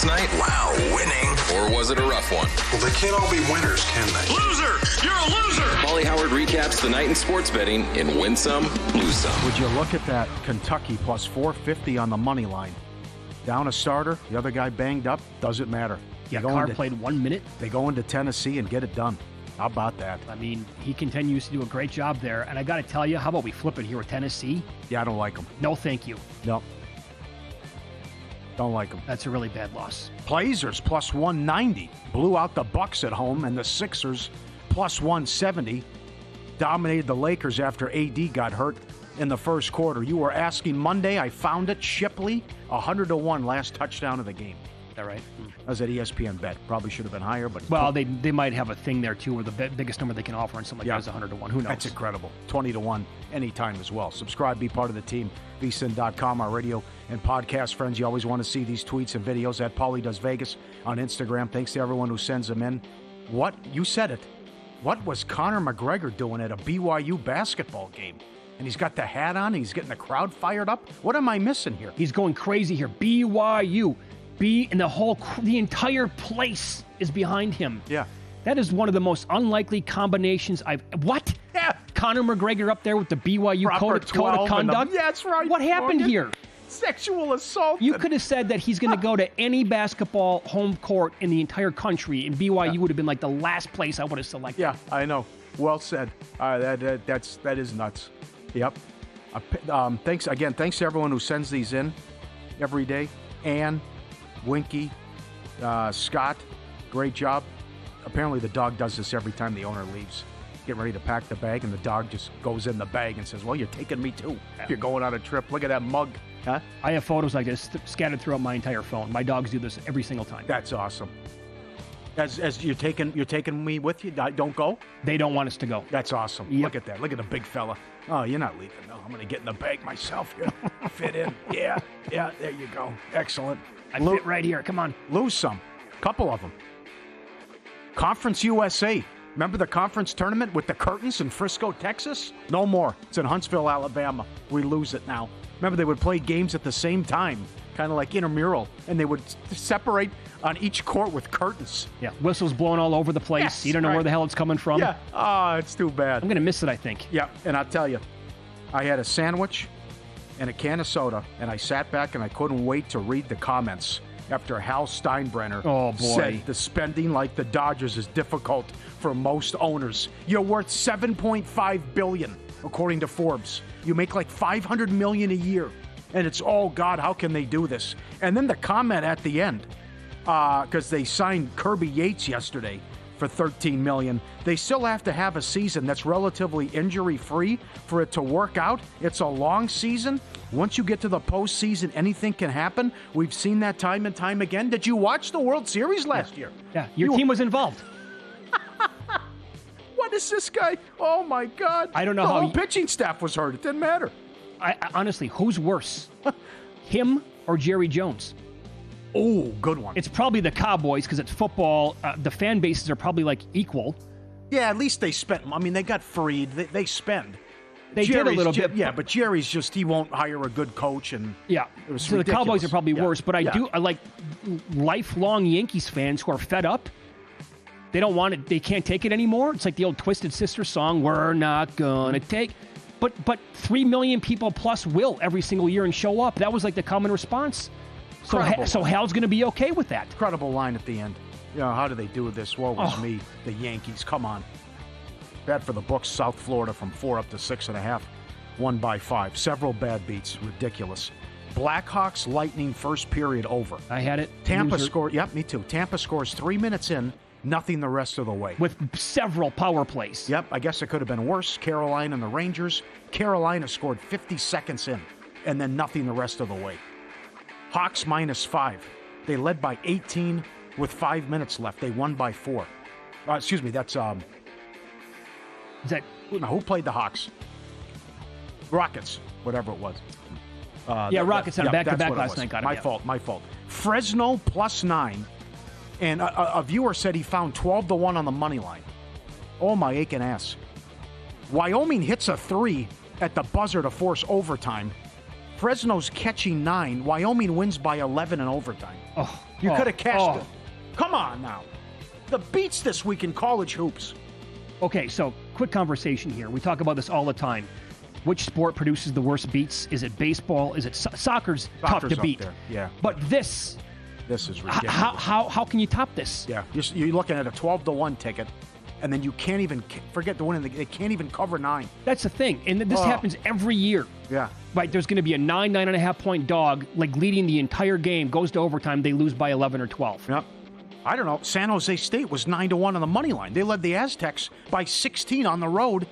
N: last night? Wow, winning. Or was it a rough one?
O: Well, they can't all be winners, can they?
N: Loser! You're a loser! Pauly Howard recaps the night in sports betting in Win Some, Lose Some.
E: Would you look at that Kentucky plus 450 on the money line? Down a starter, the other guy banged up, doesn't matter.
D: Yeah, Carr played 1 minute.
E: They go into Tennessee and get it done. How about that?
D: I mean, he continues to do a great job there. And I got to tell you, how about we flip it here with Tennessee?
E: Yeah, I don't like him.
D: No, thank you.
E: No. Don't like him.
D: That's a really bad loss.
E: Blazers plus 190. Blew out the Bucks at home, and the Sixers plus 170. Dominated the Lakers after AD got hurt in the first quarter. You were asking Monday, I found it. Shipley, 100-1 last touchdown of the game.
D: Is that right?
E: That was at ESPN Bet. Probably should have been higher, but...
D: Well, they might have a thing there, too, where the biggest number they can offer on something like that is 100-1. Who knows?
E: That's incredible. 20-1 anytime as well. Subscribe, be part of the team. VSiN.com, our radio and podcast friends. You always want to see these tweets and videos at Pauly Does Vegas on Instagram. Thanks to everyone who sends them in. What? You said it. What was Conor McGregor doing at a BYU basketball game? And he's got the hat on, and he's getting the crowd fired up. What am I missing here?
D: He's going crazy here. BYU. And the entire place is behind him.
E: Yeah.
D: That is one of the most unlikely combinations What?
E: Yeah.
D: Conor McGregor up there with the BYU code of conduct?
E: Yeah, that's right.
D: What happened here?
E: Sexual assault.
D: You could have said that he's going to go to any basketball home court in the entire country, and BYU would have been like the last place I would have selected.
E: Yeah, I know. Well said. That is nuts. Yep. Thanks to everyone who sends these in every day. Ann, Winky, Scott, great job. Apparently the dog does this every time the owner leaves. Getting ready to pack the bag, and the dog just goes in the bag and says, well, you're taking me too. You're going on a trip. Look at that mug. Huh?
D: I have photos like this scattered throughout my entire phone. My dogs do this every single time.
E: That's awesome. As you're taking me with you, don't go?
D: They don't want us to go.
E: That's awesome. Yep. Look at that. Look at the big fella. Oh, you're not leaving. No, I'm going to get in the bag myself here. Fit in. Yeah, there you go. Excellent.
D: I fit right here. Come on.
E: Lose some. Couple of them. Conference USA. Remember the conference tournament with the curtains in Frisco, Texas? No more. It's in Huntsville, Alabama. We lose it now. Remember they would play games at the same time, kind of like intramural, and they would separate on each court with curtains.
D: Yeah, whistles blowing all over the place.
E: Yes,
D: you don't know where the hell it's coming from.
E: Yeah. Oh, it's too bad.
D: I'm going to miss it, I think.
E: Yeah, and I'll tell you, I had a sandwich and a can of soda, and I sat back and I couldn't wait to read the comments after Hal Steinbrenner said the spending like the Dodgers is difficult for most owners. You're worth $7.5 billion, according to Forbes. You make like $500 million a year, and it's, oh, God, how can they do this? And then the comment at the end, because they signed Kirby Yates yesterday for $13 million. They still have to have a season that's relatively injury-free for it to work out. It's a long season. Once you get to the postseason, anything can happen. We've seen that time and time again. Did you watch the World Series last year?
D: Yeah, your team was involved.
E: What is this guy? Oh, my God.
D: I don't know
E: the
D: how...
E: The whole pitching staff was hurt. It didn't matter.
D: I honestly, who's worse? Him or Jerry Jones?
E: Oh, good one.
D: It's probably the Cowboys because it's football. The fan bases are probably like equal.
E: Yeah, at least they spent. I mean, they got freed. They spend.
D: They did a little bit.
E: Yeah, but Jerry's just, he won't hire a good coach. And
D: yeah,
E: it was
D: so
E: ridiculous.
D: The Cowboys are probably worse. But I like lifelong Yankees fans who are fed up. They don't want it. They can't take it anymore. It's like the old Twisted Sister song, we're not going to take. But 3 million people plus will every single year and show up. That was like the common response. So Hal's going to be okay with that.
E: Incredible line at the end. You know, how do they do this? Woe was me, the Yankees. Come on. Bad for the books. South Florida from 4 up to 6.5. Won by 5. Several bad beats. Ridiculous. Blackhawks Lightning first period over.
D: I had it.
E: Tampa scored. Yep, me too. Tampa scores 3 minutes in. Nothing the rest of the way.
D: With several power plays.
E: Yep, I guess it could have been worse. Carolina and the Rangers. Carolina scored 50 seconds in, and then nothing the rest of the way. Hawks -5. They led by 18 with 5 minutes left. They won by 4. Excuse me, that's...
D: Is that...
E: Who played the Hawks? Rockets, whatever it was.
D: Rockets had a back-to-back last night.
E: My fault. Fresno +9. And a viewer said he found 12-1 on the money line. Oh, my aching ass. Wyoming hits a 3 at the buzzer to force overtime. Fresno's catching 9. Wyoming wins by 11 in overtime. You could have cashed it. Come on now. The beats this week in college hoops.
D: Okay, so quick conversation here. We talk about this all the time. Which sport produces the worst beats? Is it baseball? Is it soccer's tough to beat?
E: There. Yeah.
D: But this
E: is ridiculous.
D: How can you top this?
E: Yeah, you're looking at a 12-1 ticket, and then you can't even forget the winning. They can't even cover 9.
D: That's the thing, and this happens every year.
E: Yeah.
D: Right, there's going to be a 9.5 point dog, like leading the entire game, goes to overtime, they lose by 11 or 12.
E: Yep. I don't know. San Jose State was 9-1 on the money line. They led the Aztecs by 16 on the road,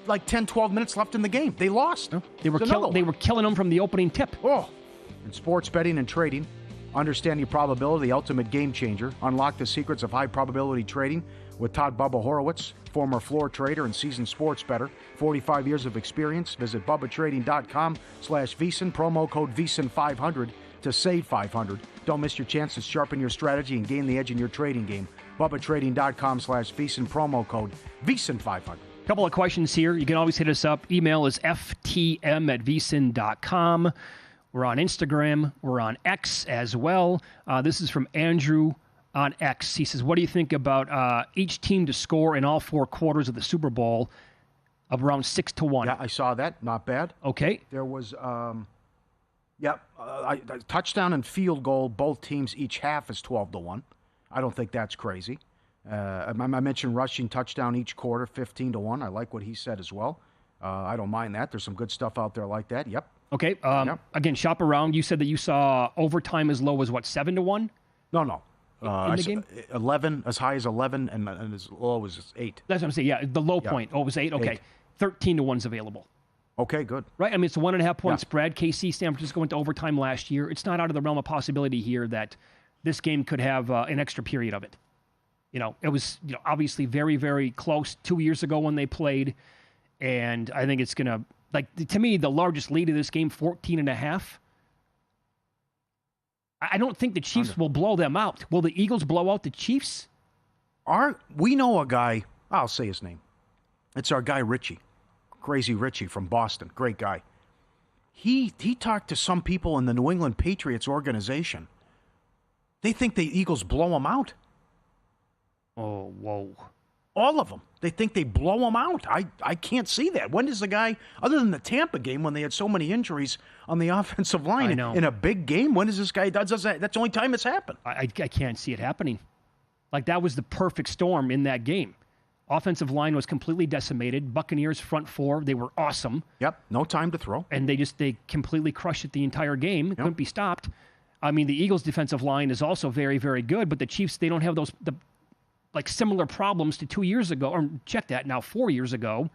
E: like 10, 12 minutes left in the game. They lost.
D: They were killing them from the opening tip.
E: In sports betting and trading, understand your probability, the ultimate game changer. Unlock the secrets of high probability trading with Todd Bubba Horowitz, former floor trader and seasoned sports bettor. 45 years of experience. Visit BubbaTrading.com/VSiN. Promo code VSiN500 to save $500. Don't miss your chance to sharpen your strategy and gain the edge in your trading game. BubbaTrading.com/VSiN. Promo code VSiN500.
D: Couple of questions here. You can always hit us up. Email is ftm@vsin.com. We're on Instagram. We're on X as well. This is from Andrew on X. He says, what do you think about each team to score in all 4 quarters of the Super Bowl of around 6-1?
E: Yeah, I saw that. Not bad.
D: Okay.
E: There was, touchdown and field goal, both teams, each half is 12-1. I don't think that's crazy. I mentioned rushing touchdown each quarter, 15-1. I like what he said as well. I don't mind that. There's some good stuff out there like that. Yep.
D: Okay. Again, shop around. You said that you saw overtime as low as, 7-1?
E: No.
D: In the game?
E: 11, as high as 11, and as low as 8.
D: That's what I'm saying. Yeah, the low point. Oh, it was 8? Okay. 13-1's available.
E: Okay, good.
D: Right? I mean, it's a 1.5 point spread. KC, San Francisco went to overtime last year. It's not out of the realm of possibility here that this game could have an extra period of it. It was obviously very, very close 2 years ago when they played, and I think it's going to, to me, the largest lead of this game, 14.5. I don't think the Chiefs will blow them out. Will the Eagles blow out the Chiefs?
E: We know a guy, I'll say his name. It's our guy Richie, Crazy Richie from Boston, great guy. He talked to some people in the New England Patriots organization. They think the Eagles blow them out.
D: Oh, whoa.
E: All of them. They think they blow them out. I can't see that. When does the guy, other than the Tampa game when they had so many injuries on the offensive line in a big game, when does this guy, that's the only time it's happened.
D: I can't see it happening. That was the perfect storm in that game. Offensive line was completely decimated. Buccaneers front 4, they were awesome.
E: Yep, no time to throw.
D: And they completely crushed it the entire game. It couldn't be stopped. I mean, the Eagles' defensive line is also very, very good, but the Chiefs, they don't have those similar problems to 2 years ago, or check that now, 4 years ago,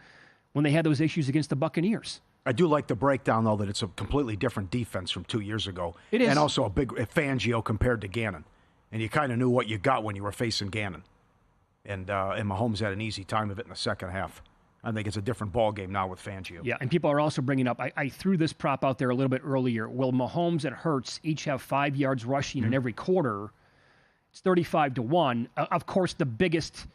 D: when they had those issues against the Buccaneers.
E: I do like the breakdown, though, that it's a completely different defense from 2 years ago.
D: It is.
E: And also a big Fangio compared to Gannon. And you kind of knew what you got when you were facing Gannon. And Mahomes had an easy time of it in the second half. I think it's a different ball game now with Fangio.
D: Yeah, and people are also bringing up, I threw this prop out there a little bit earlier. Will Mahomes and Hurts each have 5 yards rushing in every quarter? It's 35-1. Of course, the biggest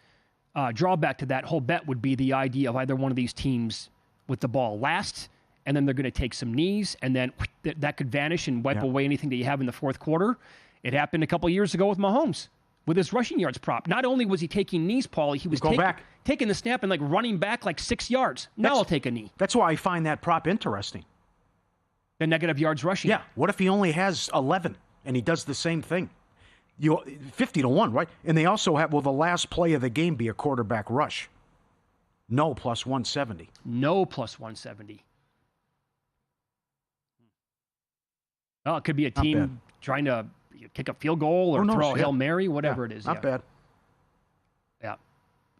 D: drawback to that whole bet would be the idea of either one of these teams with the ball last, and then they're going to take some knees, and then that could vanish and wipe away anything that you have in the fourth quarter. It happened a couple years ago with Mahomes, with his rushing yards prop. Not only was he taking knees, Pauly, he was taking the snap and running back 6 yards. Now I'll take a knee.
E: That's why I find that prop interesting.
D: The negative yards rushing.
E: Yeah. What if he only has 11 and he does the same thing? 50-1, right? And they also have, will the last play of the game be a quarterback rush? No, plus 170.
D: No, plus 170. Oh, it could be a team trying to kick a field goal or throw a Hail Mary, whatever it is.
E: Not bad.
D: Yeah.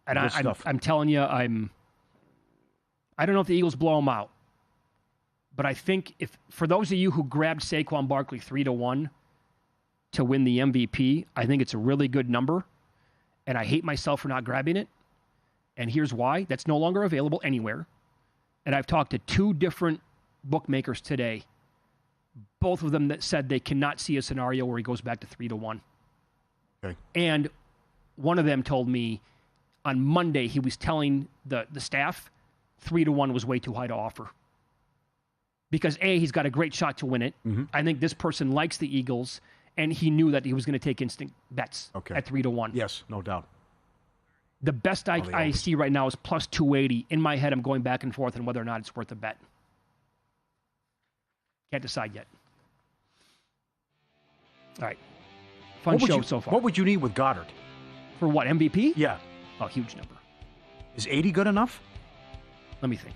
D: And I'm telling you, I don't know if the Eagles blow them out. But I think for those of you who grabbed Saquon Barkley 3-1 to win the MVP, I think it's a really good number. And I hate myself for not grabbing it. And here's why. That's no longer available anywhere. And I've talked to 2 different bookmakers today. Both of them that said they cannot see a scenario where he goes back to 3-1.
E: Okay.
D: And one of them told me on Monday he was telling the staff 3-1 was way too high to offer. Because A, he's got a great shot to win it.
E: Mm-hmm.
D: I think this person likes the Eagles, and he knew that he was going to take instant bets at 3-1.
E: Yes, no doubt.
D: The best I see right now is plus 280. In my head, I'm going back and forth on whether or not it's worth a bet. Can't decide yet. All right. Fun show so far.
E: What would you need with Goddard?
D: For what, MVP?
E: Yeah.
D: Oh, huge number.
E: Is 80 good enough?
D: Let me think.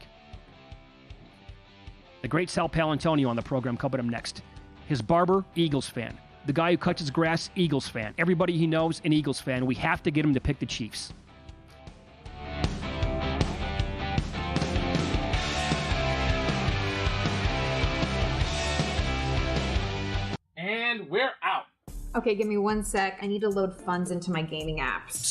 D: The great Sal Palantonio on the program coming up next. His barber, Eagles fan. The guy who cuts his grass, Eagles fan. Everybody he knows, an Eagles fan. We have to get him to pick the Chiefs.
P: And we're out.
Q: Okay, give me 1 sec. I need to load funds into my gaming apps.